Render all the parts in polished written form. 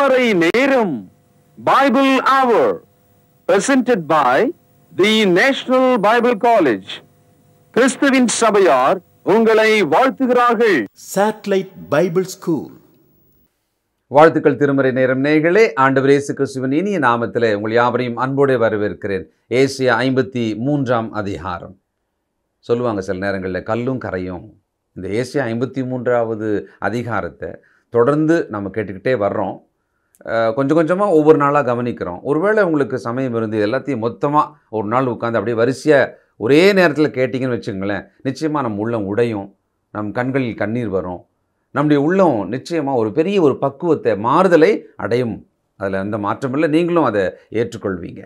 திருமறை நேரம் Bible Hour presented by the National Bible College. கிறிஸ்துவின் சபையார் உங்களை வாழ்த்துகிறார்கள். Satellite Bible School. வாழ்த்துக்கள். திருமறை நேரம் நேயர்களே, ஆண்டவர் இயேசு கிறிஸ்துவின் இனிய நாமத்திலே உங்கள் யாவரையும் அன்போடு வரவேற்கிறேன். ஏசியா 53ஆம் அதிகாரம். சொல்லுவாங்க சில நேரங்களில் கல்லும் கரையும். இந்த ஏசியா 53வது அதிகாரத்தை தொடர்ந்து நம்ம கேட்டுக்கிட்டே வர்றோம். கொஞ்சம் கொஞ்சமாக ஒவ்வொரு நாளாக கவனிக்கிறோம். ஒருவேளை உங்களுக்கு சமயம் இருந்து எல்லாத்தையும் மொத்தமாக ஒரு நாள் உட்காந்து அப்படியே வரிசையாக ஒரே நேரத்தில் கேட்டிங்கன்னு வச்சுங்களேன், நிச்சயமாக நம்ம உள்ளம் உடையும், நம் கண்களில் கண்ணீர் வரும், நம்முடைய உள்ளம் நிச்சயமாக ஒரு பெரிய ஒரு பக்குவத்தை மாறுதலை அடையும். அதில் எந்த மாற்றமில்லை, நீங்களும் அதை ஏற்றுக்கொள்வீங்க.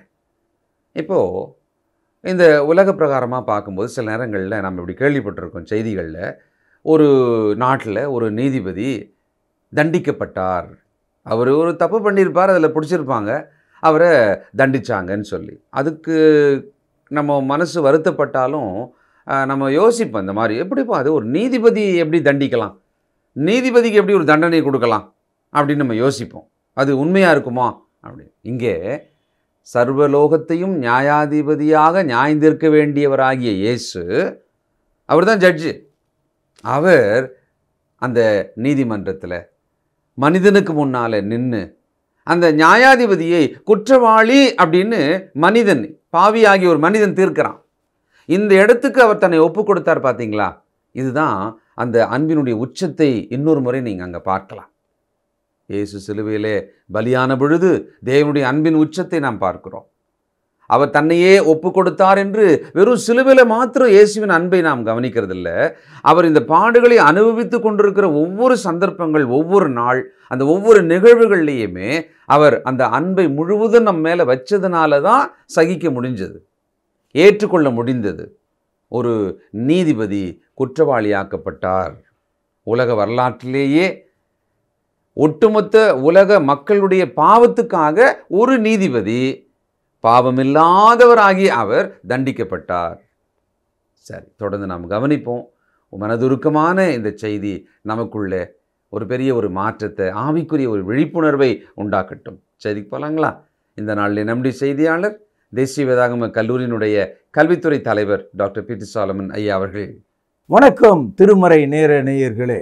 இப்போது இந்த உலக பிரகாரமாக பார்க்கும்போது சில நேரங்களில் நம்ம இப்படி கேள்விப்பட்டிருக்கோம் செய்திகளில், ஒரு நாட்டில் ஒரு நீதிபதி தண்டிக்கப்பட்டார். அவர் ஒரு தப்பு பண்ணியிருப்பார், அதில் பிடிச்சிருப்பாங்க, அவரை தண்டித்தாங்கன்னு சொல்லி. அதுக்கு நம்ம மனசு வருத்தப்பட்டாலும் நம்ம யோசிப்போம், இந்த மாதிரி எப்படிப்பா அது ஒரு நீதிபதி எப்படி தண்டிக்கலாம், நீதிபதிக்கு எப்படி ஒரு தண்டனை கொடுக்கலாம் அப்படின்னு நம்ம யோசிப்போம். அது உண்மையாக இருக்குமா அப்படின்னு. இங்கே சர்வலோகத்தையும் நியாயாதிபதியாக நியாயந்தீர்க்க வேண்டியவராகிய இயேசு, அவர் தான் ஜட்ஜு. அவர் அந்த நீதிமன்றத்தில் மனிதனுக்கு முன்னால் நின்று அந்த நியாயாதிபதியை குற்றவாளி அப்படின்னு மனிதன், பாவியாகிய ஒரு மனிதன் தீர்க்கிறான். இந்த இடத்துக்கு அவர் தன்னை ஒப்பு கொடுத்தார். பார்த்தீங்களா? இதுதான் அந்த அன்பினுடைய உச்சத்தை இன்னொரு முறை நீங்கள் அங்கே பார்க்கலாம். இயேசு சிலுவையிலே பலியான பொழுது தேவனுடைய அன்பின் உச்சத்தை நாம் பார்க்கிறோம். அவர் தன்னையே ஒப்பு கொடுத்தார் என்று வெறும் சிலுவையில் மாத்திரம் இயேசுவின் அன்பை நாம் கவனிக்கிறதில்ல. அவர் இந்த பாடுகளை அனுபவித்து கொண்டிருக்கிற ஒவ்வொரு சந்தர்ப்பங்கள், ஒவ்வொரு நாள், அந்த ஒவ்வொரு நிகழ்வுகள்லேயுமே அவர் அந்த அன்பை முழுவதும் நம்ம மேலே வச்சதுனால தான் சகிக்க முடிஞ்சது, ஏற்றுக்கொள்ள முடிந்தது. ஒரு நீதிபதி குற்றவாளியாக்கப்பட்டார். உலக வரலாற்றிலேயே ஒட்டுமொத்த உலக மக்களுடைய பாவத்துக்காக ஒரு நீதிபதி, பாவமில்லாதவராகி அவர் தண்டிக்கப்பட்டார். சரி, தொடர்ந்து நாம் கவனிப்போம். மனதுருக்கமான இந்த செய்தி நமக்குள்ளே ஒரு பெரிய ஒரு மாற்றத்தை, ஆவிக்குரிய ஒரு விழிப்புணர்வை உண்டாக்கட்டும். செய்திக்கு போகலாங்களா? இந்த நாளில் நம்முடைய செய்தியாளர் தேசிய வேதாகம கல்லூரியினுடைய கல்வித்துறை தலைவர் டாக்டர் பீட்டர் சாலமன் ஐயா அவர்கள். வணக்கம். திருமறை நேர நேயர்களே,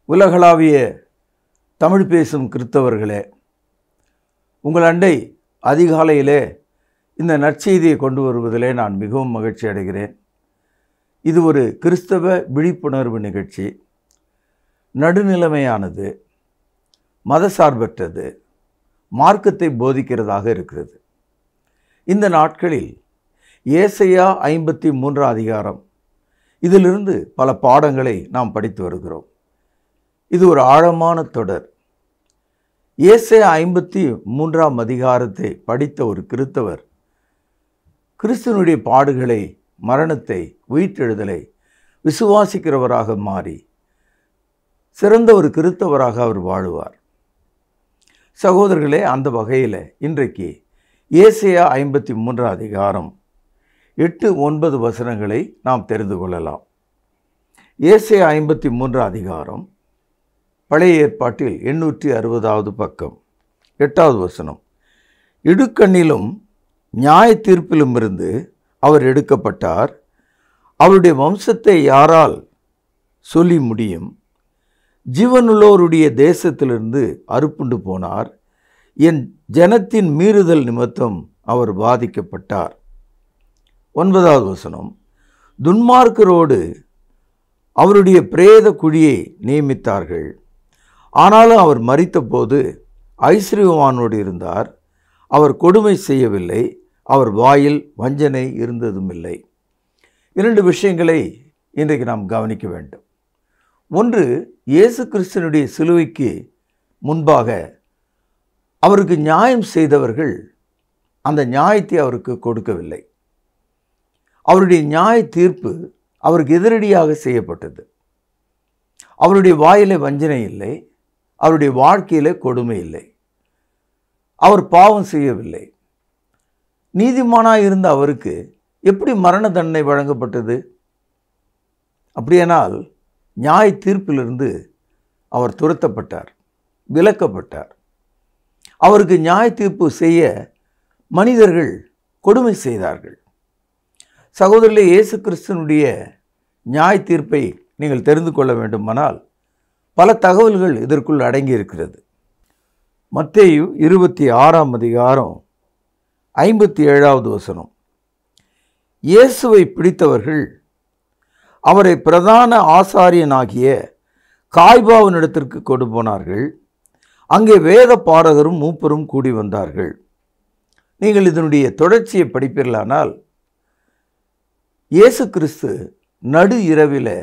உலகளாவிய தமிழ் பேசும் கிறிஸ்தவர்களே, உங்கள் அண்டை அதிகாலையிலே இந்த நற்செய்தியை கொண்டு வருவதிலே நான் மிகவும் மகிழ்ச்சி அடைகிறேன். இது ஒரு கிறிஸ்தவ விழிப்புணர்வு நிகழ்ச்சி. நடுநிலைமையானது, மதசார்பற்றது, மார்க்கத்தை போதிக்கிறதாக இருக்கிறது. இந்த நாட்களில் ஏசாயா 53 அதிகாரம், இதிலிருந்து பல பாடங்களை நாம் படித்து வருகிறோம். இது ஒரு ஆழமான தொடர். ஏசாயா 53 அதிகாரத்தை படித்த ஒரு கிறிஸ்தவர் கிறிஸ்துவனுடைய பாடுகளை, மரணத்தை, உயிர்த்தெழுதலை விசுவாசிக்கிறவராக மாறி சிறந்த ஒரு கிறிஸ்தவராக அவர் வாழுவார். சகோதரர்களே, அந்த வகையில் இன்றைக்கு ஏசாயா 53 அதிகாரம் 8-9 வசனங்களை நாம் தெரிந்து கொள்ளலாம். ஏசாயா 53 அதிகாரம் பழைய ஏற்பாட்டில் 860வது பக்கம், 8வது வசனம். இடுக்கண்ணிலும் நியாய தீர்ப்பிலும் இருந்து அவர் எடுக்கப்பட்டார், அவருடைய வம்சத்தை யாரால் சொல்லி முடியும்? ஜீவனுள்ளோருடைய தேசத்திலிருந்து அறுப்புண்டு போனார், என் ஜனத்தின் மீறுதல் நிமித்தம் அவர் பாதிக்கப்பட்டார். 9வது வசனம். துன்மார்க்கரோடு அவருடைய பிரேத குழியை நியமித்தார்கள், ஆனாலும் அவர் மரித்தபோது ஐஸ்வர்யவானோடு இருந்தார், அவர் கொடுமை செய்யவில்லை, அவர் வாயில் வஞ்சனை இருந்ததும் இல்லை. 2 விஷயங்களை இன்றைக்கு நாம் கவனிக்க வேண்டும். ஒன்று, இயேசு கிறிஸ்துவனுடைய சிலுவைக்கு முன்பாக அவருக்கு நியாயம் செய்தவர்கள் அந்த நியாயத்தை அவருக்கு கொடுக்கவில்லை. அவருடைய நியாய தீர்ப்பு அவருக்கு எதிரடியாக செய்யப்பட்டது. அவருடைய வாயிலே வஞ்சனை இல்லை, அவருடைய வாழ்க்கையிலே கொடுமை இல்லை, அவர் பாவம் செய்யவில்லை. நீதிமானாக இருந்த அவருக்கு எப்படி மரண தண்டனை வழங்கப்பட்டது? அப்படியானால் நியாய தீர்ப்பிலிருந்து அவர் துரத்தப்பட்டார், விலக்கப்பட்டார். அவருக்கு நியாய தீர்ப்பு செய்ய மனிதர்கள் கொடுமை செய்தார்கள். சகோதரர்களே, இயேசு கிறிஸ்துவினுடைய நியாய தீர்ப்பை நீங்கள் தெரிந்து கொள்ள வேண்டுமானால் பல தகவல்கள் இதற்குள் அடங்கி இருக்கிறது. மத்தேயு 26ஆம் அதிகாரம் 57வது வசனம். இயேசுவை பிடித்தவர்கள் அவரை பிரதான ஆசாரியனாகிய காய்பாவினிடத்திற்கு கொண்டு போனார்கள். அங்கே வேத பாரகரும் மூப்பரும் கூடி வந்தார்கள். நீங்கள் இதனுடைய தொடர்ச்சியை படிப்பீர்களானால், இயேசு கிறிஸ்து நடு இரவில்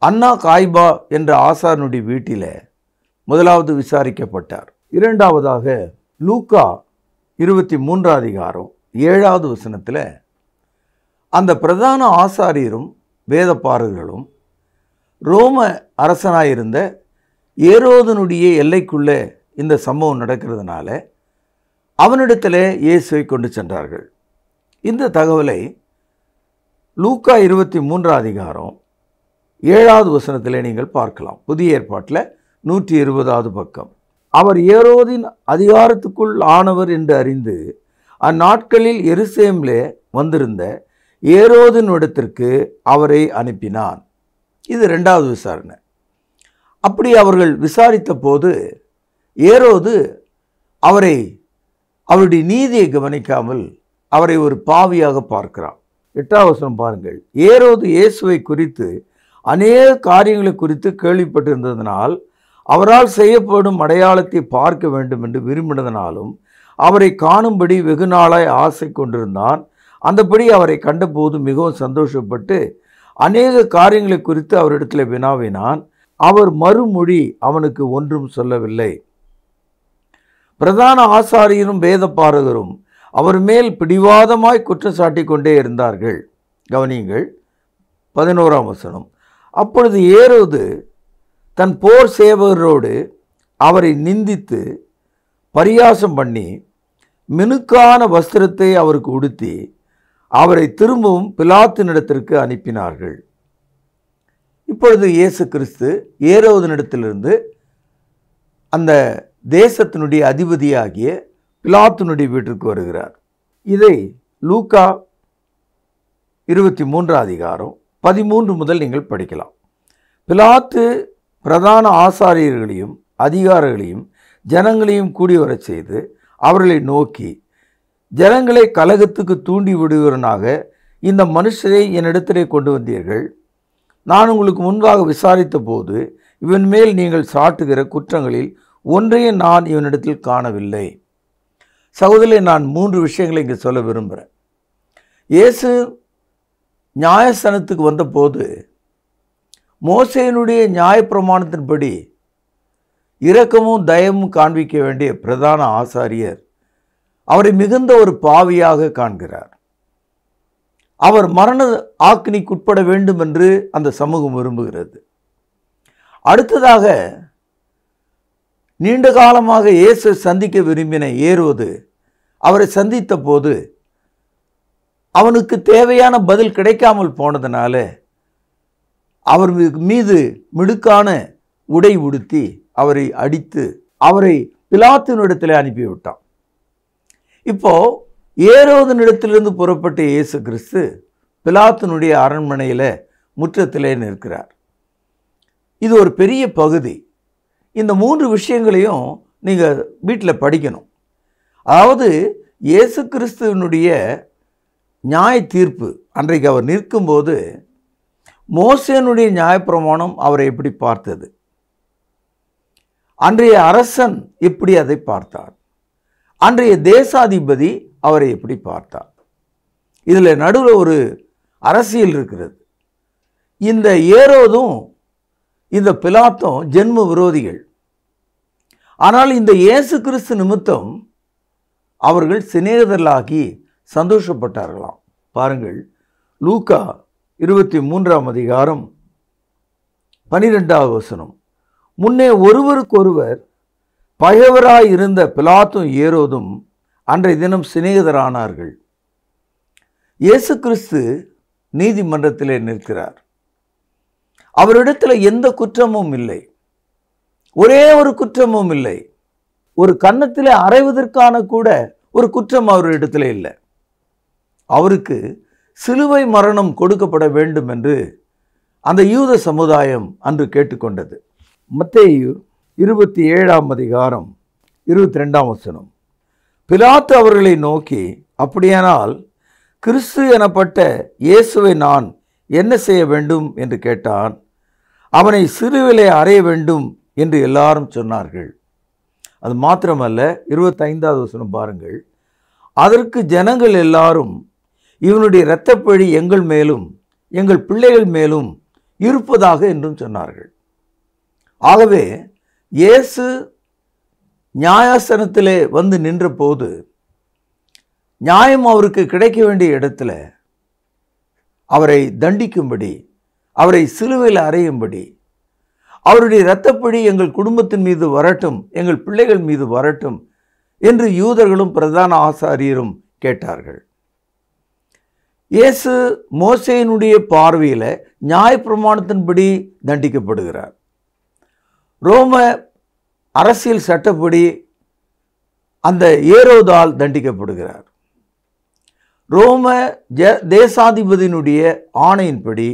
அன்னா காய்பா என்ற ஆசாரனுடைய வீட்டில் முதலாவது விசாரிக்கப்பட்டார். இரண்டாவதாக லூக்கா 23ஆம் அதிகாரம் 7வது வசனத்தில் அந்த பிரதான ஆசாரியரும் வேத பாரகர்களும் ரோம அரசனாயிருந்த ஏரோதனுடைய எல்லைக்குள்ளே இந்த சம்பவம் நடக்கிறதுனால அவனிடத்தில் இயேசுவை கொண்டு சென்றார்கள். இந்த தகவலை லூக்கா 23ஆம் அதிகாரம் 7வது வசனத்தில் நீங்கள் பார்க்கலாம். புதிய ஏற்பாட்டில் 120வது பக்கம். அவர் ஏரோதின் அதிகாரத்துக்குள் ஆனவர் என்று அறிந்து அந்நாட்களில் எருசலேமிலே வந்திருந்த ஏரோதின் இடத்திற்கு அவரை அனுப்பினான். இது 2வது விசாரணை. அப்படி அவர்கள் விசாரித்த போது ஏரோது அவருடைய நீதியை கவனிக்காமல் அவரை ஒரு பாவியாக பார்க்கிறான். 8வது வசனம் பாருங்கள். ஏரோது இயேசுவை குறித்து அநேக காரியங்களை குறித்து கேள்விப்பட்டிருந்ததனால் அவரால் செய்யப்படும் அடையாளத்தை பார்க்க வேண்டும் என்று விரும்பினதனாலும் அவரை காணும்படி வெகு நாளாய் ஆசை கொண்டிருந்தான். அந்தபடி அவரை கண்டபோது மிகவும் சந்தோஷப்பட்டு அநேக காரியங்களை குறித்து அவரிடத்தில் வினாவினான். அவர் மறுமொழி அவனுக்கு ஒன்றும் சொல்லவில்லை. பிரதான ஆசாரியரும் வேத பாரகரும் அவர் மேல் பிடிவாதமாய் குற்றம் சாட்டி கொண்டே இருந்தார்கள். கவனியுங்கள் 11ஆம் வசனம். அப்பொழுது ஏரோது தன் போர் சேவகரோடு அவரை நிந்தித்து பரியாசம் பண்ணி மினுக்கான வஸ்திரத்தை அவருக்கு உடுத்தி அவரை திரும்பவும் பிலாத்தினிடத்திற்கு அனுப்பினார்கள். இப்பொழுது இயேசு கிறிஸ்து ஏரோதினிடத்திலிருந்து அந்த தேசத்தினுடைய அதிபதியாகிய பிலாத்தினுடைய வீட்டிற்கு வருகிறார். இதை லூக்கா 23ஆம் அதிகாரம் 13 முதல் நீங்கள் படிக்கலாம். பிலாத்து பிரதான ஆசாரியர்களையும் அதிகாரிகளையும் ஜனங்களையும் கூடி வரச் செய்து அவர்களை நோக்கி, ஜனங்களை கலகத்துக்கு தூண்டி விடுவதனாக இந்த மனுஷரை என்னிடத்திலே கொண்டு வந்தீர்கள். நான் உங்களுக்கு முன்பாக விசாரித்த போது இவன் மேல் நீங்கள் சாட்டுகிற குற்றங்களில் ஒன்றையும் நான் இவனிடத்தில் காணவில்லை. சகோதரர்களே, நான் 3 விஷயங்களை இங்கே சொல்ல விரும்புகிறேன். இயேசு நியாயஸ்தானத்துக்கு வந்தபோது மோசேயினுடைய நியாயப்பிரமாணத்தின்படி இரக்கமும் தயமும் காண்பிக்க வேண்டிய பிரதான ஆசாரியர் அவரை மிகுந்த ஒரு பாவியாக காண்கிறார். அவர் மரண ஆக்கினிக்குட்பட வேண்டும் என்று அந்த சமூகம் விரும்புகிறது. அடுத்ததாக நீண்ட காலமாக இயேசு சந்திக்க விரும்பின ஏரோது அவரை சந்தித்த போது அவனுக்கு தேவையான பதில் கிடைக்காமல் போனதுனால அவர் மீது மிடுக்கான உடை உடுத்தி அவரை அடித்து அவரை பிலாத்தினிடத்தில் அனுப்பிவிட்டான். இப்போ ஏரோதினிடத்திலிருந்து புறப்பட்ட இயேசு கிறிஸ்து பிலாத்தினுடைய அரண்மனையில் முற்றத்திலே நிற்கிறார். இது ஒரு பெரிய பகுதி. இந்த 3 விஷயங்களையும் நீங்கள் வீட்டில் படிக்கணும். அதாவது இயேசு கிறிஸ்துவனுடைய நியாய தீர்ப்பு அன்றைக்கு அவர் நிற்கும்போது மோசேனுடைய நியாயப்பிரமாணம் அவரை எப்படி பார்த்தது, அன்றைய அரசன் எப்படி அதை பார்த்தார், அன்றைய தேசாதிபதி அவரை எப்படி பார்த்தார். இதில் நடுவில் ஒரு அரசியல் இருக்கிறது. இந்த ஏரோதும் இந்த பிலாத்தும் ஜென்ம விரோதிகள். ஆனால் இந்த இயேசு கிறிஸ்து நிமித்தம் அவர்கள் சிநேகிதர்களாகி சந்தோஷப்பட்டார்களாம். பாருங்கள், லூக்கா 23ஆம் அதிகாரம் 12வது வசனம். முன்னே ஒருவருக்கொருவர் பகைவராய் இருந்த பிலாத்தும் ஏரோதும் அன்றைய தினம் சிநேகிதரானார்கள். இயேசு கிறிஸ்து நீதிமன்றத்திலே நிற்கிறார். அவரிடத்தில் எந்த குற்றமும் இல்லை, ஒரே ஒரு குற்றமும் இல்லை. ஒரு கன்னத்திலே அறைவதற்கான கூட ஒரு குற்றம் அவரிடத்தில் இல்லை. அவருக்கு சிலுவை மரணம் கொடுக்கப்பட வேண்டும் என்று அந்த யூத சமுதாயம் அன்று கேட்டுக்கொண்டது. மத்தேயு 27ஆம் அதிகாரம் 22ஆம் வசனம். பிலாத்து அவர்களை நோக்கி, அப்படியானால் கிறிஸ்து எனப்பட்ட இயேசுவை நான் என்ன செய்ய வேண்டும் என்று கேட்டான். அவனை சிலுவிலே அறைய வேண்டும் என்று எல்லாரும் சொன்னார்கள். அது மாத்திரமல்ல, 25வது வசனம் பாருங்கள். அதற்கு ஜனங்கள் எல்லாரும், இவனுடைய இரத்தப்பழி எங்கள் மேலும் எங்கள் பிள்ளைகள் மேலும் இருப்பதாக என்றும் சொன்னார்கள். ஆகவே இயேசு நியாயாசனத்திலே வந்து நின்ற போது நியாயம் அவருக்கு கிடைக்க வேண்டிய இடத்துல அவரை தண்டிக்கும்படி, அவரை சிலுவையில் அறையும்படி, அவருடைய இரத்தப்பழி எங்கள் குடும்பத்தின் மீது வரட்டும், எங்கள் பிள்ளைகள் மீது வரட்டும் என்று யூதர்களும் பிரதான ஆசாரியரும் கேட்டார்கள். இயேசு மோசேயினுடைய பார்வையில் நியாயப்பிரமாணத்தின்படி தண்டிக்கப்படுகிறார். ரோம அரசியல் சட்டப்படி அந்த ஏரோதால் தண்டிக்கப்படுகிறார். ரோம தேசாதிபதியினுடைய ஆணையின்படி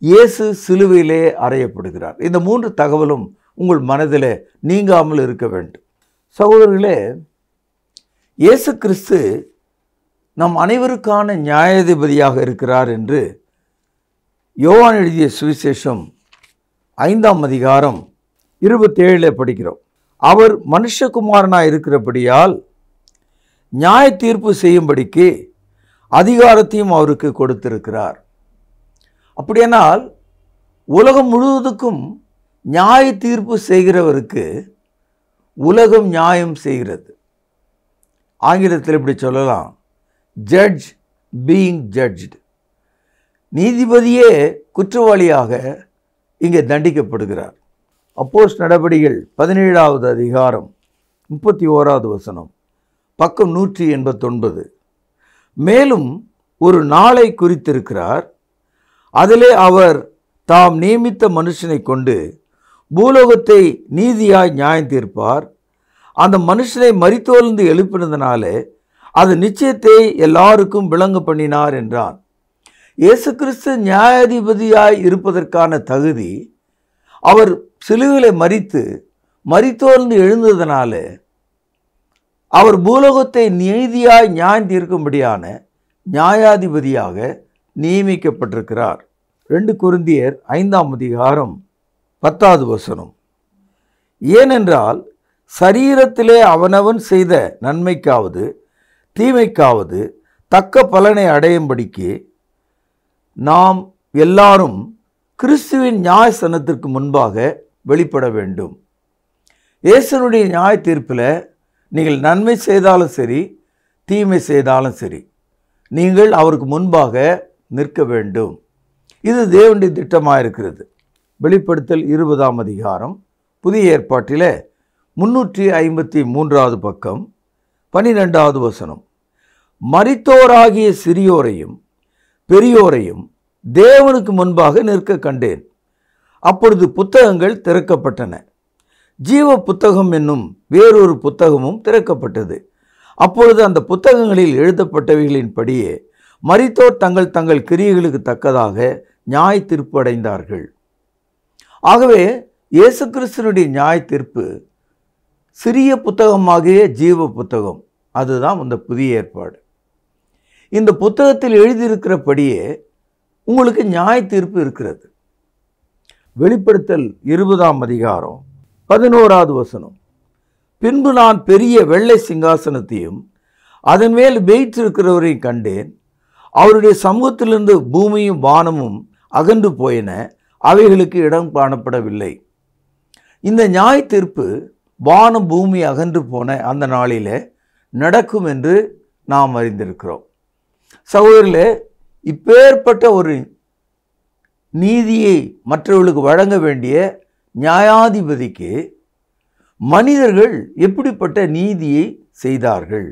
இயேசு சிலுவையிலே அறையப்படுகிறார். இந்த 3 தகவலும் உங்கள் மனதில் நீங்காமல் இருக்க வேண்டும். சகோதரர்களே, இயேசு கிறிஸ்து நம் அனைவருக்கான நியாயாதிபதியாக இருக்கிறார் என்று யோவான் எழுதிய சுவிசேஷம் 5ஆம் அதிகாரம் 27 படிக்கிறோம். அவர் மனுஷகுமாரனாய் இருக்கிறபடியால் நியாய தீர்ப்பு செய்யும்படிக்கு அதிகாரத்தையும் அவருக்கு கொடுத்திருக்கிறார். அப்படியானால் உலகம் முழுவதுக்கும் நியாய தீர்ப்பு செய்கிறவருக்கு உலகம் நியாயம் செய்கிறது. ஆங்கிலத்தில் இப்படி சொல்லலாம், ஜட்ஜ் பீயிங் ஜட்ஜ்டு. நீதிபதியே குற்றவாளியாக இங்கே தண்டிக்கப்படுகிறார். அப்போஸ்தலர் நடபடிகள் 17வது அதிகாரம் 31வது வசனம், பக்கம் 189. மேலும் ஒரு நாளை குறித்திருக்கிறார், அதிலே அவர் தாம் நியமித்த மனுஷனை கொண்டு பூலோகத்தை நீதியாய் நியாயம் தீர்ப்பார். அந்த மனுஷனை மரித்தோர்ந்து எழுப்பினதுனாலே அது நிச்சயத்தை எல்லாருக்கும் விளங்க பண்ணினார் என்றான். இயேசு கிறிஸ்து நியாயாதிபதியாய் இருப்பதற்கான தகுதி அவர் சிலுவையிலே மரித்தோர்ந்து எழுந்ததனால அவர் பூலோகத்தை நீதியாய் நியாயம் தீர்க்கும்படியான நியாயாதிபதியாக நியமிக்கப்பட்டிருக்கிறார். 2 கொரிந்தியர் 5ஆம் அதிகாரம் 10வது வசனம். ஏனென்றால் சரீரத்திலே அவனவன் செய்த நன்மைக்காவது தீமைக்காவது தக்க பலனை அடையும்படிக்கு நாம் எல்லாரும் கிறிஸ்துவின் நியாயசனத்திற்கு முன்பாக வெளிப்பட வேண்டும். இயேசுனுடைய நியாய தீர்ப்பில் நீங்கள் நன்மை செய்தாலும் சரி, தீமை செய்தாலும் சரி, நீங்கள் அவருக்கு முன்பாக நிற்க வேண்டும். இது தேவனுடைய திட்டமாக இருக்கிறது. வெளிப்படுத்தல் 20ஆம் அதிகாரம் புதிய ஏற்பாட்டில் 353வது பக்கம் 12வது வசனம். மரித்தோராகிய சிறியோரையும் பெரியோரையும் தேவனுக்கு முன்பாக நிற்க கண்டேன். அப்பொழுது புத்தகங்கள் திறக்கப்பட்டன. ஜீவ புத்தகம் என்னும் வேறொரு புத்தகமும் திறக்கப்பட்டது. அப்பொழுது அந்த புத்தகங்களில் எழுதப்பட்டவைகளின்படியே மரித்தோர் தங்கள் தங்கள் கிரியைகளுக்கு தக்கதாக நியாய தீர்ப்பு அடைந்தார்கள். ஆகவே இயேசு கிறிஸ்துவினுடைய நியாய தீர்ப்பு சிறிய புத்தகமாகிய ஜீவ புத்தகம், அதுதான் அந்த புதிய ஏற்பாடு. இந்த புத்தகத்தில் எழுதியிருக்கிறபடியே உங்களுக்கு நியாய தீர்ப்பு இருக்கிறது. வெளிப்படுத்தல் 20ஆம் அதிகாரம் 11வது வசனம். பின்பு நான் பெரிய வெள்ளை சிங்காசனத்தையும் அதன் மேல் வீற்றிருக்கிறவரையும் கண்டேன். அவருடைய சமூகத்திலிருந்து பூமியும் வானமும் அகன்று போயின, அவைகளுக்கு இடம் காணப்படவில்லை. இந்த நியாய தீர்ப்பு வானம் பூமி அகன்று போன அந்த நாளிலே நடக்கும் என்று நாம் அறிந்திருக்கிறோம். சகோதரர்களே, இப்பேற்பட்ட ஒரு நீதியை மற்றவர்களுக்கு வழங்க வேண்டிய நியாயாதிபதிக்கு மனிதர்கள் எப்படிப்பட்ட நீதியை செய்தார்கள்?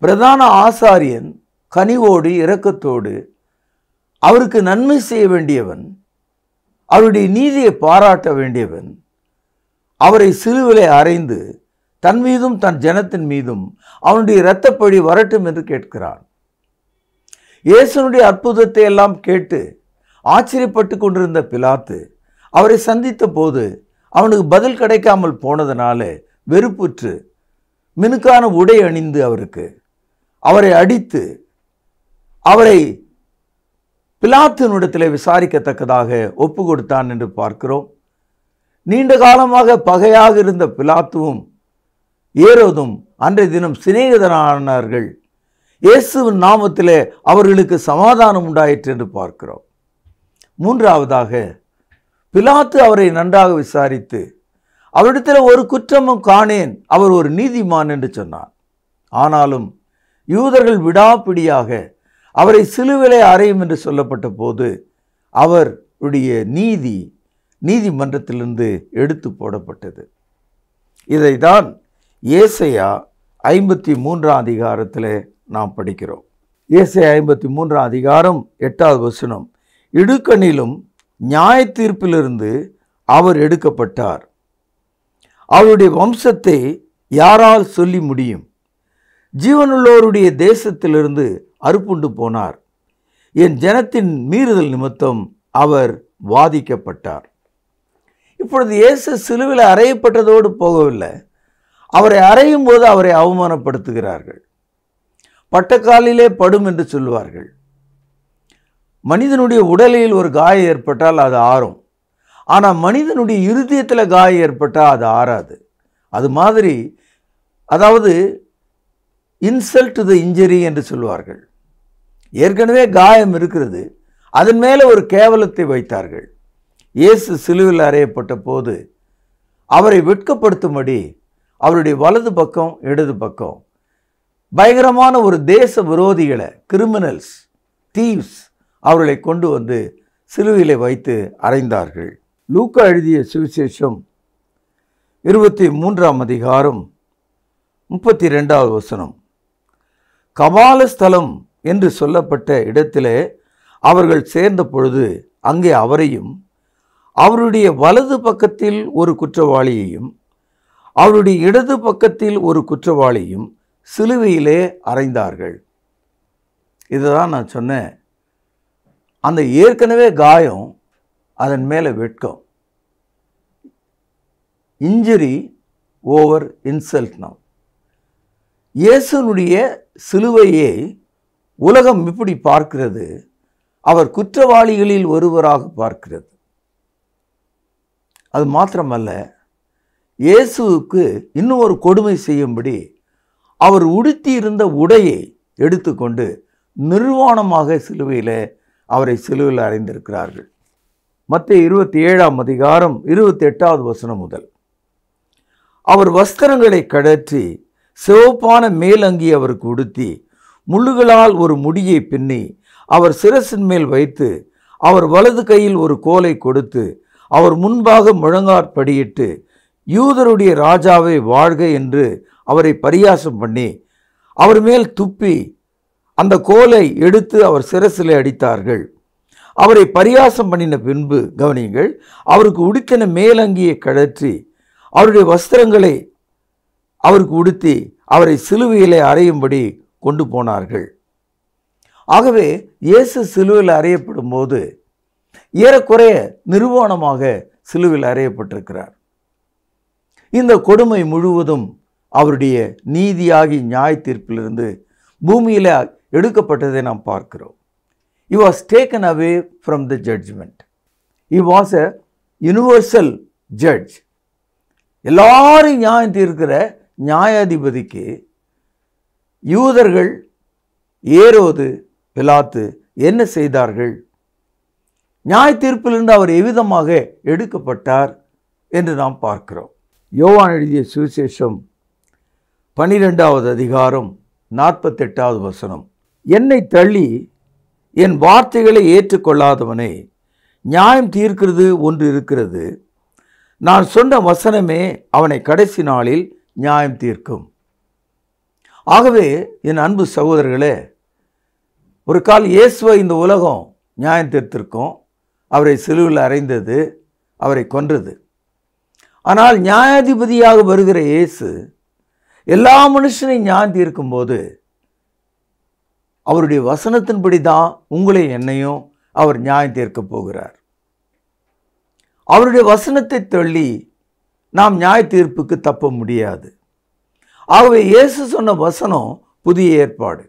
பிரதான ஆசாரியன் கனிவோடு இரக்கத்தோடு அவருக்கு நன்மை செய்ய வேண்டியவன், அவருடைய நீதியை பாராட்ட வேண்டியவன், அவரை சிலுவிலே அறைந்து தன் மீதும் தன் ஜனத்தின் மீதும் அவனுடைய இரத்தப்பழி வரட்டும் என்று கேட்கிறான். இயேசுனுடைய அற்புதத்தை எல்லாம் கேட்டு ஆச்சரியப்பட்டு கொண்டிருந்த பிலாத்து அவரை சந்தித்த போது அவனுக்கு பதில் கிடைக்காமல் போனதனால வெறுப்புற்று மினுக்கான உடை அணிந்து அவரை அடித்து அவரை பிலாத்தினிடத்தில் விசாரிக்கத்தக்கதாக ஒப்பு கொடுத்தான் என்று பார்க்கிறோம். நீண்ட காலமாக பகையாக இருந்த பிலாத்துவும் ஏரோதும் அன்றைய தினம் சிநேகிதரானார்கள். இயேசுவின் நாமத்திலே அவர்களுக்கு சமாதானம் உண்டாயிற்று என்று பார்க்கிறோம். மூன்றாவதாக பிலாத்து அவரை நன்றாக விசாரித்து அவரிடத்தில் ஒரு குற்றமும் காணேன், அவர் ஒரு நீதிமான் என்று சொன்னார். ஆனாலும் யூதர்கள் விடாப்பிடியாக அவரை சிலுவிலே அறையும் என்று சொல்லப்பட்ட போது அவருடைய நீதிமன்றத்திலிருந்து எடுத்து போடப்பட்டது. இதைதான் ஏசாயா 53 அதிகாரத்தில் நாம் படிக்கிறோம். ஏசாயா 53 அதிகாரம் 8வது வசனம், இடுக்கண்ணிலும் நியாய தீர்ப்பிலிருந்து அவர் எடுக்கப்பட்டார், அவருடைய வம்சத்தை யாரால் சொல்லி முடியும்? ஜீவனுள்ளோருடைய தேசத்திலிருந்து அறுப்புண்டு போனார், என் ஜனத்தின் மீறுதல் நிமித்தம் அவர் வாதிக்கப்பட்டார். இப்பொழுது இயேசு சிலுவையில் அறையப்பட்டதோடு போகவில்லை, அவரை அறையும் போது அவரை அவமானப்படுத்துகிறார்கள். பட்டக்காலிலே படும் என்று சொல்லுவார்கள். மனிதனுடைய உடலில் ஒரு காயம் ஏற்பட்டால் அது ஆறும், ஆனால் மனிதனுடைய இருதயத்தில் காயம் ஏற்பட்டால் அது ஆறாது. அது மாதிரி, அதாவது இன்சல்ட் டு த இன்ஜரி என்று சொல்வார்கள். ஏற்கனவே காயம் இருக்கிறது, அதன் மேலே ஒரு கேவலத்தை வைத்தார்கள். இயேசு சிலுவையில் அறையப்பட்ட போது அவரை வெட்கப்படுத்தும்படி அவருடைய வலது பக்கம் இடது பக்கம் பயங்கரமான ஒரு தேச விரோதிகளை, கிரிமினல்ஸ், தீவ்ஸ், அவர்களை கொண்டு வந்து சிலுவையிலே வைத்து அறைந்தார்கள். லூக்கா எழுதிய சுவிசேஷம் 23 அதிகாரம் 32வது வசனம், கபால ஸ்தலம் என்று சொல்லப்பட்ட இடத்திலே அவர்கள் சேர்ந்த பொழுது அங்கே அவரையும் அவருடைய வலது பக்கத்தில் ஒரு குற்றவாளியையும் அவருடைய இடது பக்கத்தில் ஒரு குற்றவாளியும் சிலுவையிலே அறைந்தார்கள். இதுதான் நான் சொன்னேன், அந்த ஏற்கனவே காயம், அதன் மேலே வெட்கம். Injury over insult. நாம் இயேசுனுடைய சிலுவையை உலகம் இப்படி பார்க்கிறது, அவர் குற்றவாளிகளில் ஒருவராக பார்க்கிறது. அது மாத்திரமல்ல, இயேசுவுக்கு இன்னும் ஒரு கொடுமை செய்யும்படி அவர் உடுத்தி இருந்த உடையை எடுத்துக்கொண்டு நிர்வாணமாக சிலுவையில் அவரை சிலுவையில் அறைந்திருக்கிறார்கள். மத்தேயு 27 அதிகாரம் 28வது வசனம் முதல், அவர் வஸ்திரங்களை கழற்றி சிவப்பான மேலங்கி அவருக்கு உடுத்தி முள்ளுகளால் ஒரு முடியை பின்னி அவர் சிரசின் மேல் வைத்து அவர் வலது கையில் ஒரு கோலை கொடுத்து அவர் முன்பாக முழங்காற்படியிட்டு யூதருடைய ராஜாவை வாழ்க என்று அவரை பரியாசம் பண்ணி அவர் மேல் துப்பி அந்த கோலை எடுத்து அவர் சிரசிலே அடித்தார்கள். அவரை பரியாசம் பண்ணின பின்பு, கவனியுங்கள், அவருக்கு உடுத்தின மேலங்கியை கழற்றி அவருடைய வஸ்திரங்களை அவருக்கு உடுத்தி அவரை சிலுவையிலே அறையும்படி கொண்டு போனார்கள். ஆகவே இயேசு சிலுவையில் அறையப்படும் போது ஏறக்குறைய நிர்வாணமாக சிலுவையில் அறையப்பட்டிருக்கிறார். இந்த கொடுமை முழுவதும் அவருடைய நீதியாகி நியாய தீர்ப்பிலிருந்து பூமியில் எடுக்கப்பட்டதை நாம் பார்க்கிறோம். He was taken away from the judgment. He was a universal judge. எல்லாரும் நியாயம் தீர்க்கிற நியாயாதிபதிக்கு யூதர்கள், ஏரோது, பிலாத்து என்ன செய்தார்கள்? நியாய தீர்ப்பிலிருந்து அவர் எவ்விதமாக எடுக்கப்பட்டார் என்று நாம் பார்க்கிறோம். யோவான் எழுதிய சுவிசேஷம் 12வது அதிகாரம் 48வது வசனம், என்னை தள்ளி என் வார்த்தைகளை ஏற்றுக்கொள்ளாதவனை நியாயம் தீர்க்கிறது ஒன்று இருக்கிறது, நான் சொன்ன வசனமே அவனை கடைசி நாளில் நியாயம் தீர்க்கும். ஆகவே என் அன்பு சகோதரர்களே, ஒரு கால் இயேசுவை இந்த உலகம் நியாயம் தீர்த்திருக்கும். அவரை சிலுவையில் அறைந்தது, அவரை கொன்றது. ஆனால் நியாயாதிபதியாக வருகிற இயேசு எல்லா மனுஷனையும் நியாயம் தீர்க்கும்போது அவருடைய வசனத்தின்படி தான் உங்களை என்னையும் அவர் நியாயம் தீர்க்கப் போகிறார். அவருடைய வசனத்தை தள்ளி நாம் நியாய தீர்ப்புக்கு தப்ப முடியாது. ஆகவே இயேசு சொன்ன வசனம் புதிய ஏற்பாடு.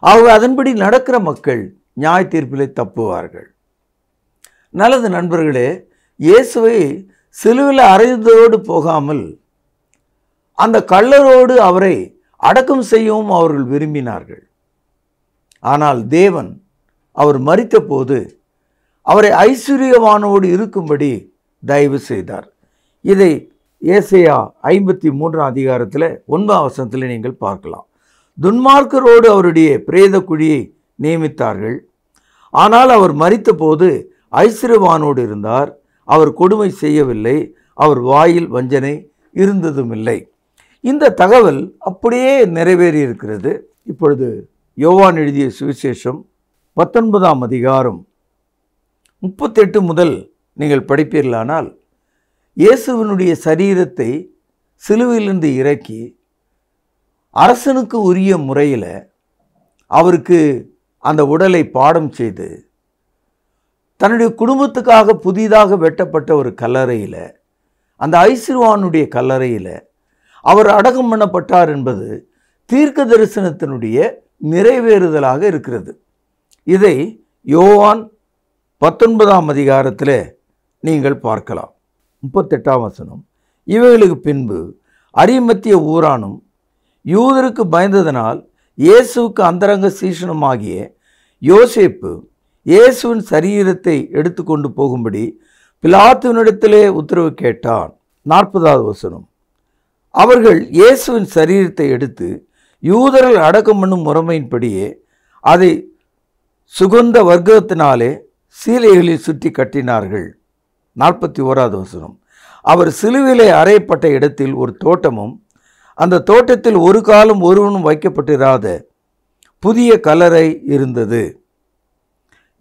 ஆகவே அதன்படி நடக்கிற மக்கள் நியாய தீர்ப்பிலே தப்புவார்கள். நல்லது நண்பர்களே, இயேசுவை சிலுவையில் அறைந்ததோடு போகாமல் அந்த கள்ளரோடு அவரை அடக்கம் செய்யவும் அவர்கள் விரும்பினார்கள். ஆனால் தேவன் அவர் மரித்த போது அவரை ஐஸ்வர்யவானோடு இருக்கும்படி தயவு செய்தார். இதை ஏசாயா 53 அதிகாரத்தில் 9 வசனத்தில் நீங்கள் பார்க்கலாம். துன்மார்க்கரோடு அவருடைய பிரேத குழியை நியமித்தார்கள். ஆனால் அவர் மரித்த போது ஐஸ்வர்யவானோடு இருந்தார். அவர் கொடுமை செய்யவில்லை, அவர் வாயில் வஞ்சனை இருந்ததுமில்லை. இந்த தகவல் அப்படியே நிறைவேறி இருக்கிறது. இப்பொழுது யோவான் எழுதிய சுவிசேஷம் 19 அதிகாரம் 38 முதல் நீங்கள் படிப்பீர்களானால், இயேசுவினுடைய சரீரத்தை சிலுவையிலிருந்து இறக்கி அரசனுக்கு உரிய முறையில் அவருக்கு அந்த உடலை பாடம் செய்து தன்னுடைய குடும்பத்துக்காக புதிதாக வெட்டப்பட்ட ஒரு கல்லறையில், அந்த ஐஸ்வர்யவானுடைய கல்லறையில் அவர் அடக்கம் பண்ணப்பட்டார் என்பது தீர்க்க தரிசனத்தினுடைய நிறைவேறுதலாக இருக்கிறது. இதை யோவான் 19 அதிகாரத்தில் நீங்கள் பார்க்கலாம். 38 வசனம், இவைகளுக்கு பின்பு அரிமத்திய ஊரானும் யூதருக்கு பயந்ததனால் இயேசுவுக்கு அந்தரங்க சீஷனுமாகிய யோசேப்பு இயேசுவின் சரீரத்தை எடுத்துக்கொண்டு போகும்படி பிலாத்துவினிடத்திலே உத்தரவு கேட்டான். 40 வசனம், அவர்கள் இயேசுவின் சரீரத்தை எடுத்து யூதர்கள் அடக்கம் பண்ணும் முறைமையின்படியே அதை சுகந்த வர்க்கத்தினாலே சீலைகளில் சுற்றி கட்டினார்கள். 41 வசனம், அவர் சிலுவிலே அறையப்பட்ட இடத்தில் ஒரு தோட்டமும் அந்த தோட்டத்தில் ஒரு காலம் ஒருவனும் வைக்கப்பட்டிராத புதிய கல்லறை இருந்தது.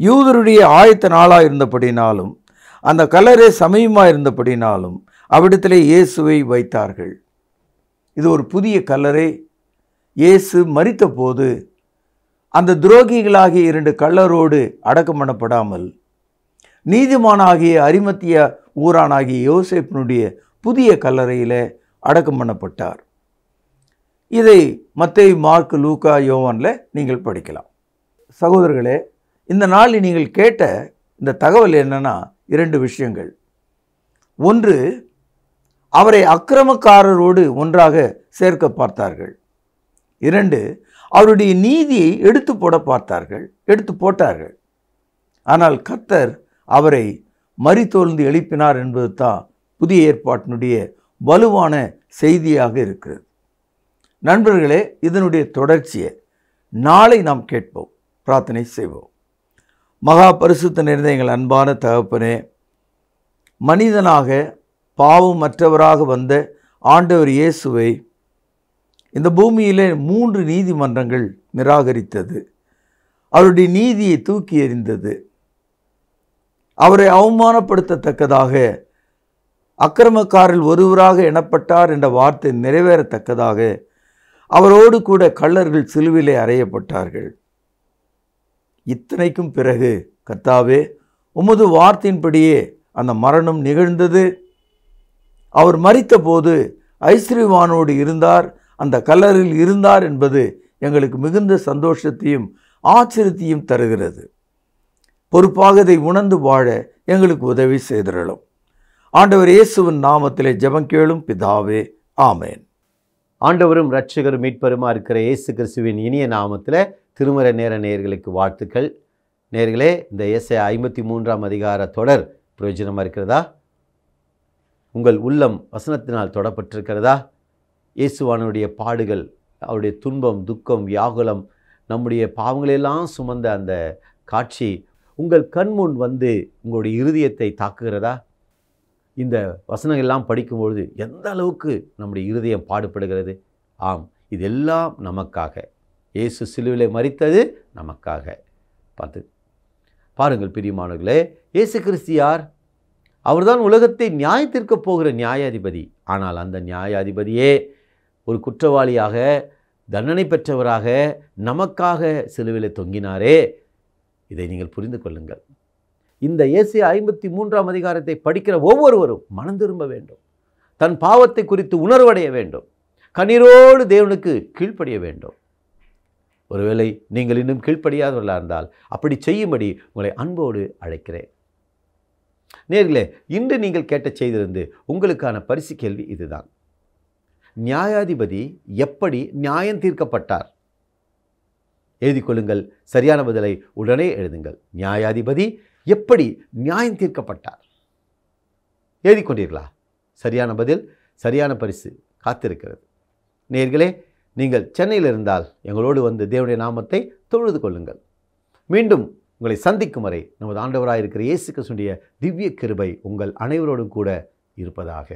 யூதருடைய ஆயத்த நாளாக இருந்தபடினாலும் அந்த கல்லறை சமயமாக இருந்தபடினாலும் அவ்விடத்திலே இயேசுவை வைத்தார்கள். இது ஒரு புதிய கல்லறை. இயேசு மரித்த போது அந்த துரோகிகளாகிய 2 கள்ளரோடு அடக்கம் பண்ணப்படாமல் நீதிமானாகிய அரிமத்திய ஊரானாகிய யோசேப்பினுடைய புதிய கல்லறையில் அடக்கம் பண்ணப்பட்டார். இதை மத்தேயு, மார்க்கு, லூக்கா, யோவானில் நீங்கள் படிக்கலாம். சகோதரர்களே, இந்த நாளில் நீங்கள் கேட்ட இந்த தகவல் என்னன்னா 2 விஷயங்கள். ஒன்று, அவரை அக்கிரமக்காரரோடு ஒன்றாக சேர்க்க பார்த்தார்கள். 2, அவருடைய நீதியை எடுத்து போட்டார்கள். ஆனால் கர்த்தர் அவரை மரித்தோழ்ந்து எழுப்பினார் என்பது தான் புதிய ஏற்பாட்டினுடைய வலுவான செய்தியாக இருக்கிறது. நண்பர்களே, இதனுடைய தொடர்ச்சியை நாளை நாம் கேட்போம், பிரார்த்தனை செய்வோம். மகா பரிசுத்த நிறைந்த எங்கள் அன்பான தகப்பனே, மனிதனாக பாவமற்றவராக வந்த ஆண்டவர் இயேசுவை இந்த பூமியிலே 3 நீதிமன்றங்கள் நிராகரித்தது. அவருடைய நீதியை தூக்கி எறிந்தது. அவரை அவமானப்படுத்தத்தக்கதாக அக்கிரமக்காரில் ஒருவராக எண்ணப்பட்டார் என்ற வார்த்தை நிறைவேறத்தக்கதாக அவரோடு கூட கள்ளர்கள் சிலுவிலே அறையப்பட்டார்கள். இத்தனைக்கும் பிறகு கர்த்தாவே, உமது வார்த்தையின்படியே அந்த மரணம் நிகழ்ந்தது. அவர் மரித்த போது ஐஸ்வர்யவானோடு இருந்தார், அந்த கல்லறையில் இருந்தார் என்பது எங்களுக்கு மிகுந்த சந்தோஷத்தையும் ஆச்சரியத்தையும் தருகிறது. பொறுப்பாக இதை உணர்ந்து வாழ எங்களுக்கு உதவி செய்திரலும். ஆண்டவர் இயேசுவின் நாமத்திலே ஜெபம் கேளும் பிதாவே, ஆமேன். ஆண்டவரும் இரட்சகரும் மீட்பருமா இருக்கிற இயேசு கிறிஸ்துவின் இனிய நாமத்தில் திருமறை நேர நேயர்களுக்கு வாழ்த்துக்கள். நேயர்களே, இந்த ஏசாயா 53 அதிகார தொடர் பிரயோஜனமாக இருக்கிறதா? உங்கள் உள்ளம் வசனத்தினால் தொடப்பட்டிருக்கிறதா? இயேசுவானுடைய பாடுகள், அவருடைய துன்பம், துக்கம், வியாகுலம், நம்முடைய பாவங்களெல்லாம் சுமந்த அந்த காட்சி உங்கள் கண்முன் வந்து உங்களுடைய இருதயத்தை தாக்குகிறதா? இந்த வசனங்கள்லாம் படிக்கும்பொழுது எந்த அளவுக்கு நம்முடைய இருதயம் பாடுபடுகிறது? ஆம், இதெல்லாம் நமக்காக. இயேசு சிலுவிலே மரித்தது நமக்காக. பாருங்கள் பிரியமானவர்களே, இயேசு கிறிஸ்து யார்? அவர்தான் உலகத்தை நியாயத்திற்கப் போகிற நியாயாதிபதி. ஆனால் அந்த நியாயாதிபதியே ஒரு குற்றவாளியாக, தண்டனை பெற்றவராக நமக்காக சிலுவையிலே தொங்கினாரே. இதை நீங்கள் புரிந்து கொள்ளுங்கள். இந்த ஏசாயா 53ஆம் அதிகாரத்தை படிக்கிற ஒவ்வொருவரும் மனம் திரும்ப வேண்டும். தன் பாவத்தை குறித்து உணர்வடைய வேண்டும். கண்ணீரோடு தேவனுக்கு கீழ்ப்படிய வேண்டும். ஒருவேளை நீங்கள் இன்னும் கீழ்ப்படியாதவர்களாக இருந்தால் அப்படி செய்யும்படி உங்களை அன்போடு அழைக்கிறேன். நேர்களே, இன்று நீங்கள் கேட்ட செய்திருந்து உங்களுக்கான பரிசு கேள்வி இதுதான். நியாயாதிபதி எப்படி நியாயம் தீர்க்கப்பட்டார்? எழுதிக் கொள்ளுங்கள். சரியான பதிலை உடனே எழுதுங்கள். நியாயாதிபதி எப்படி நியாயம் தீர்க்கப்பட்டார்? எழுதிக் கொண்டீர்களா? சரியான பதில், சரியான பரிசு காத்திருக்கிறது. நேர்களே, நீங்கள் சென்னையில் இருந்தால் எங்களோடு வந்து தேவனுடைய நாமத்தை தொழுது கொள்ளுங்கள். மீண்டும் உங்களை சந்திக்கும் வரை நமது ஆண்டவராக இருக்கிற இயேசு கிறிஸ்துவின் திவ்ய கிருபை உங்கள் அனைவரோடும் கூட இருப்பதாக.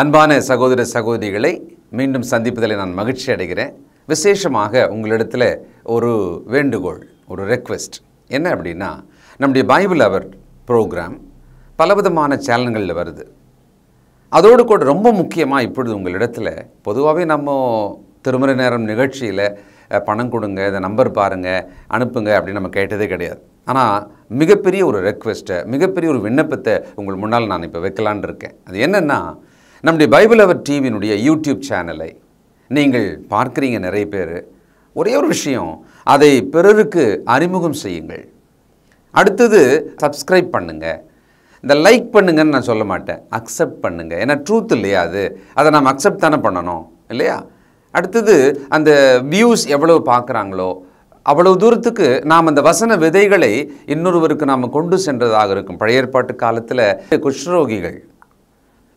அன்பான சகோதர சகோதரிகளை மீண்டும் சந்திப்பதில் நான் மகிழ்ச்சி அடைகிறேன். விசேஷமாக உங்களிடத்தில் ஒரு வேண்டுகோள், ஒரு ரெக்வெஸ்ட். என்ன அப்படின்னா, நம்முடைய பைபிள் அவர் ப்ரோக்ராம் பலவிதமான சேனல்களில் வருது. அதோடு கூட ரொம்ப முக்கியமாக இப்பொழுது உங்களிடத்தில் பொதுவாகவே நம்ம திருமறை நேரம் நிகழ்ச்சியில் பணம் கொடுங்க, இந்த நம்பர் பாருங்கள், அனுப்புங்க அப்படின்னு நம்ம கேட்டதே கிடையாது. ஆனால் மிகப்பெரிய ஒரு ரெக்வெஸ்ட்டை, மிகப்பெரிய ஒரு விண்ணப்பத்தை உங்கள் முன்னால் நான் இப்போ வைக்கலான் இருக்கேன். அது என்னென்னா, நம்முடைய பைபிள் அவர் டிவியினுடைய யூடியூப் சேனலை நீங்கள் பார்க்குறீங்க நிறைய பேர். ஒரே ஒரு விஷயம், அதை பிறருக்கு அறிமுகம் செய்யுங்கள். அடுத்தது சப்ஸ்கிரைப் பண்ணுங்கள். இந்த லைக் பண்ணுங்கன்னு நான் சொல்ல மாட்டேன், அக்செப்ட் பண்ணுங்கள். ஏன்னா ட்ரூத் இல்லையா அது, அதை நாம் அக்செப்ட் தானே பண்ணணும் இல்லையா? அடுத்தது அந்த வியூஸ் எவ்வளவு பார்க்குறாங்களோ அவ்வளவு தூரத்துக்கு நாம் அந்த வசன விதைகளை இன்னொருவருக்கு நாம் கொண்டு சென்றதாக இருக்கும். பழைய ஏற்பாட்டு காலத்தில் குஷ்ரோகிகள்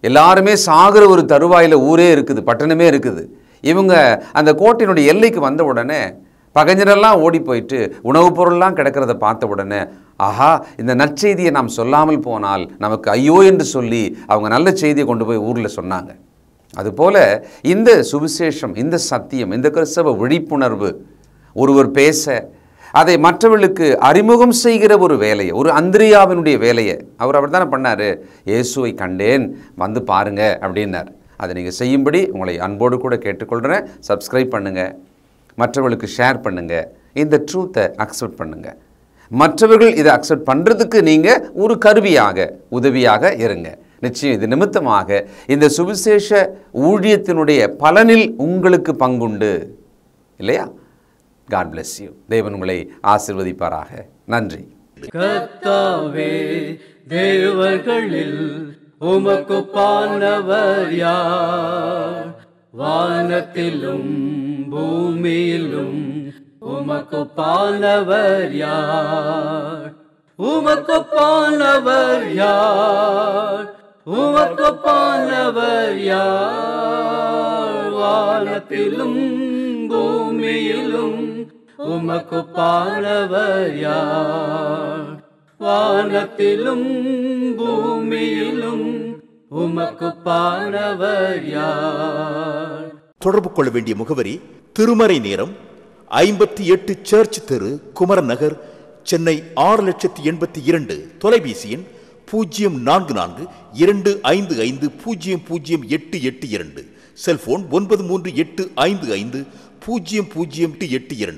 எல்லாருமே சாகிற ஒரு தருவாயில் ஊரே இருக்குது, பட்டணமே இருக்குது. இவங்க அந்த கோட்டையினுடைய எல்லைக்கு வந்த உடனே பகைஞரெல்லாம் ஓடி போயிட்டு உணவுப் பொருள்லாம் கிடக்கிறத பார்த்த உடனே, ஆஹா, இந்த நற்செய்தியை நாம் சொல்லாமல் போனால் நமக்கு ஐயோ என்று சொல்லி அவங்க நல்ல செய்தியை கொண்டு போய் ஊரில் சொன்னாங்க. அதுபோல் இந்த சுவிசேஷம், இந்த சத்தியம், இந்த கிறிஸ்தவ விழிப்புணர்வு ஒருவர் பேச, அதை மற்றவர்களுக்கு அறிமுகம் செய்கிற ஒரு வேலையை, ஒரு அந்திரியாவினுடைய வேலையை அவர் தானே பண்ணார். இயேசுவை கண்டேன், வந்து பாருங்க அப்படின்னார். அதை நீங்கள் செய்யும்படி உங்களை அன்போடு கூட கேட்டுக்கொள்கிறேன். சப்ஸ்கிரைப் பண்ணுங்கள், மற்றவர்களுக்கு ஷேர் பண்ணுங்கள், இந்த ட்ரூத்தை அக்செப்ட் பண்ணுங்கள். மற்றவர்கள் இதை அக்செப்ட் பண்ணுறதுக்கு நீங்கள் ஒரு கருவியாக, உதவியாக இருங்க. நிச்சயம் இது நிமித்தமாக இந்த சுவிசேஷ ஊழியத்தினுடைய பலனில் உங்களுக்கு பங்குண்டு இல்லையா? God bless you. தேவன் உங்களை ஆசீர்வதிப்பாராக. நன்றி. கர்த்தாவே, தேவர்களில் உமக்கு பானவர் யார்? வானத்திலும் பூமியிலும் உமக்கு பானவர் யார்? உமக்கு பானவர் யார்? உமக்கு பானவர் யார்? வானத்திலும் பூமியிலும் உமக்கு பானவர் யார்? வானத்திலும் பூமியிலும் உமக்கு பானவர் யார்? தொடர்பு கொள்ள வேண்டிய முகவரி: திருமறை நேரம், 58 சர்ச் தெரு, குமரன் நகர், சென்னை 6,82,000. தொலைபேசி எண் 044255008882. செல்போன் 9385500882.